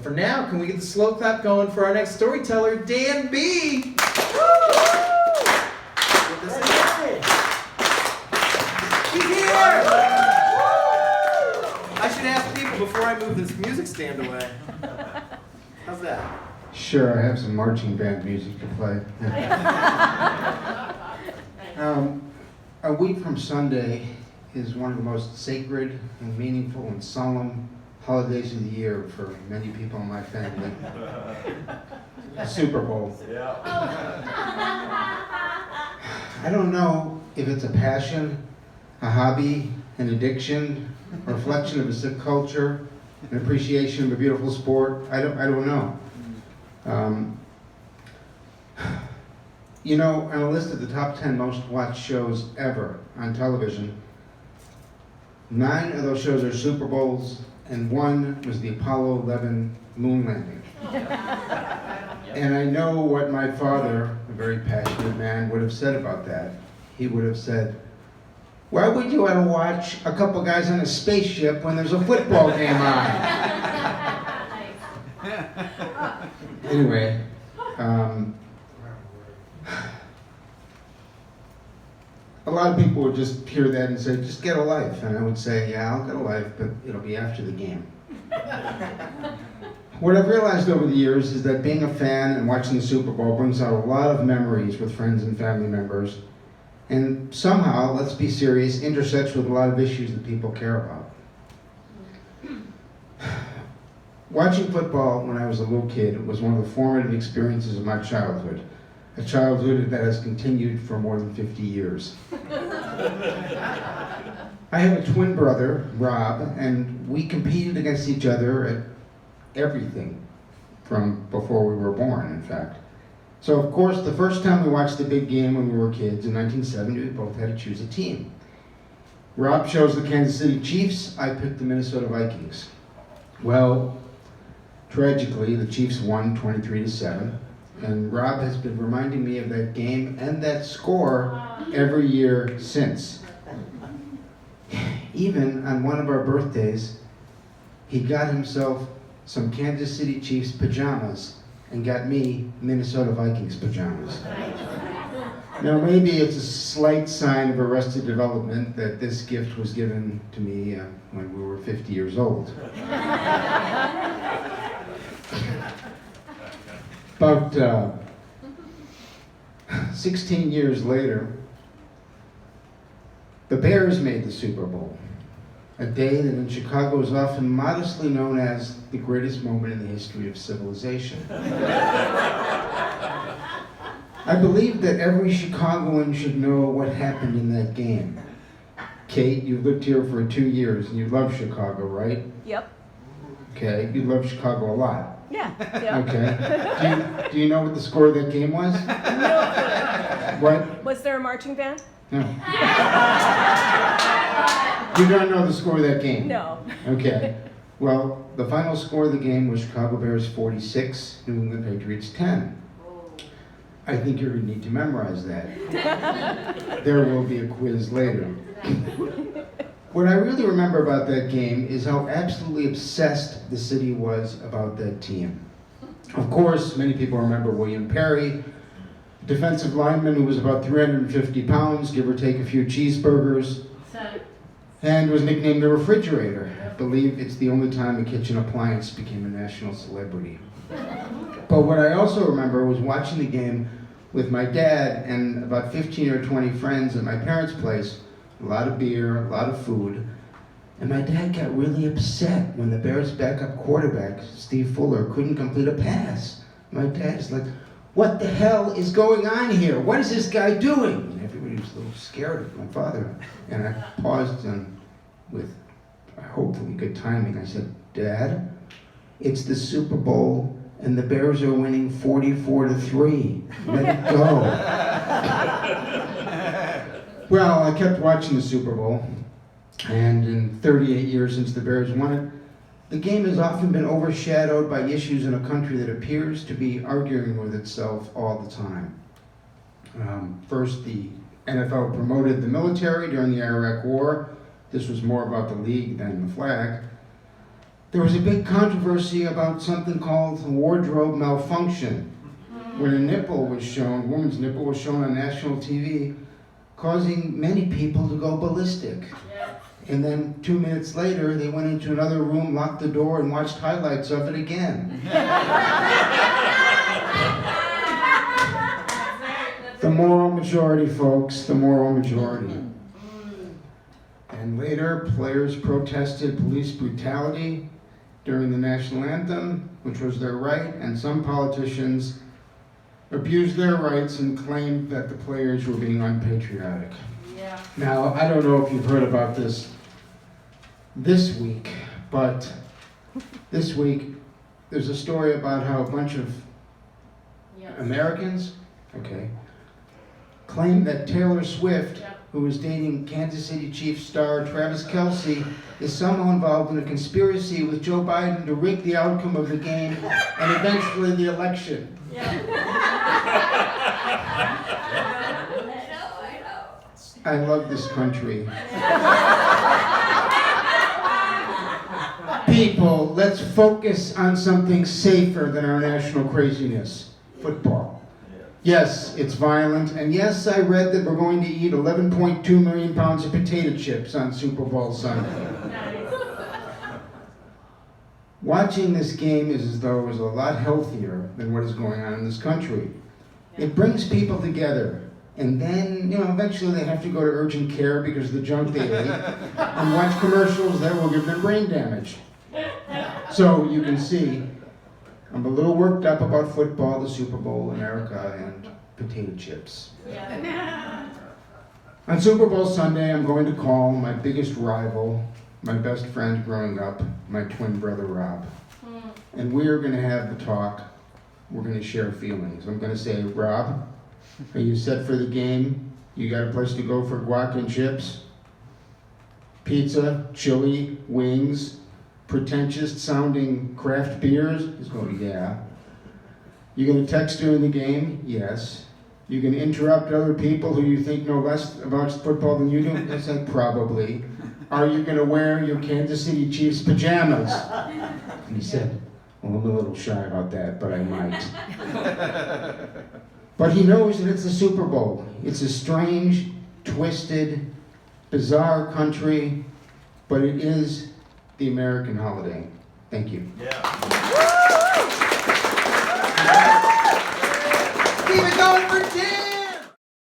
For now, can we get the slow clap going for our next storyteller, Dan B? Woo! He's here! I should ask people before I move this music stand away. How's that? Sure, I have some marching band music to play. A week from Sunday is one of the most sacred and meaningful and solemn holidays of the year for many people in my family. The Superbowl. Yeah. I don't know if it's a passion, a hobby, an addiction, a reflection of a sick culture, an appreciation of a beautiful sport. I don't know. You know, on a list of the top 10 most watched shows ever on television, 9 of those shows are Super Bowls, and 1 was the Apollo 11 moon landing. And I know what my father, a very passionate man, would have said about that. He would have said, "Why would you want to watch a couple guys on a spaceship when there's a football game on?" Anyway, a lot of people would just hear that and say, "Just get a life." And I would say, "Yeah, I'll get a life, but it'll be after the game." What I've realized over the years is that being a fan and watching the Super Bowl brings out a lot of memories with friends and family members, and somehow, let's be serious, intersects with a lot of issues that people care about. Watching football when I was a little kid was one of the formative experiences of my childhood, a childhood that has continued for more than 50 years. I have a twin brother, Rob, and we competed against each other at everything from before we were born, in fact. So, of course, the first time we watched the big game when we were kids in 1970, we both had to choose a team. Rob chose the Kansas City Chiefs, I picked the Minnesota Vikings. Well, tragically, the Chiefs won 23-7, and Rob has been reminding me of that game and that score every year since. Even on one of our birthdays, he got himself some Kansas City Chiefs pajamas and got me Minnesota Vikings pajamas. Now, maybe it's a slight sign of arrested development that this gift was given to me when we were 50 years old. About 16 years later, the Bears made the Super Bowl, a day that in Chicago is often modestly known as the greatest moment in the history of civilization. I believe that every Chicagoan should know what happened in that game. Kate, you've lived here for 2 years and you love Chicago, right? Yep. Okay, you love Chicago a lot. Yeah. Yep. Okay. Do you know what the score of that game was? No. What? Was there a marching band? No. You don't know the score of that game? No. Okay. Well, the final score of the game was Chicago Bears 46, New England Patriots 10. I think you're going to need to memorize that. There will be a quiz later. What I really remember about that game is how absolutely obsessed the city was about that team. Of course, many people remember William Perry, defensive lineman who was about 350 pounds, give or take a few cheeseburgers, and was nicknamed the Refrigerator. I believe it's the only time a kitchen appliance became a national celebrity. But what I also remember was watching the game with my dad and about 15 or 20 friends at my parents' place, a lot of beer, a lot of food, and my dad got really upset when the Bears' backup quarterback, Steve Fuller, couldn't complete a pass. My dad's like, "What the hell is going on here? What is this guy doing?" And everybody was a little scared of my father. And I paused and with hopefully good timing, I said, "Dad, it's the Super Bowl and the Bears are winning 44-3. Let it go." Well, I kept watching the Super Bowl, and in 38 years since the Bears won it, the game has often been overshadowed by issues in a country that appears to be arguing with itself all the time. First, the NFL promoted the military during the Iraq War. This was more about the league than the flag. There was a big controversy about something called wardrobe malfunction, when a nipple was shown, a woman's nipple was shown on national TV, causing many people to go ballistic. And then 2 minutes later, they went into another room, locked the door, and watched highlights of it again. The moral majority, folks, the moral majority. And later, players protested police brutality during the national anthem, which was their right, and some politicians abused their rights and claimed that the players were being unpatriotic. Yeah. Now, I don't know if you've heard about this week, but this week there's a story about how a bunch of Americans, claim that Taylor Swift, who is dating Kansas City Chiefs star Travis Kelce, is somehow involved in a conspiracy with Joe Biden to rig the outcome of the game and eventually the election. I love this country. People, let's focus on something safer than our national craziness. Football. Yes, it's violent, and yes, I read that we're going to eat 11.2 million pounds of potato chips on Superbowl Sunday. Watching this game is as though it was a lot healthier than what is going on in this country. It brings people together, and then, eventually they have to go to urgent care because of the junk they ate, and watch commercials that will give them brain damage. So you can see, I'm a little worked up about football, the Super Bowl, America, and potato chips. On Super Bowl Sunday, I'm going to call my biggest rival, my best friend growing up, my twin brother Rob. And we're going to have the talk. We're going to share feelings. I'm going to say, Rob, are you set for the game? You got a place to go for guac and chips? Pizza, chili, wings, pretentious sounding craft beers? He's going, yeah. You going to text during the game? Yes. You can interrupt other people who you think know less about football than you do? I said, probably. Are you going to wear your Kansas City Chiefs pajamas? And he said, well, I'm a little shy about that, but I might. But he knows that it's the Super Bowl. It's a strange, twisted, bizarre country, but it is the American holiday. Thank you. Yeah. Keep it going for 10!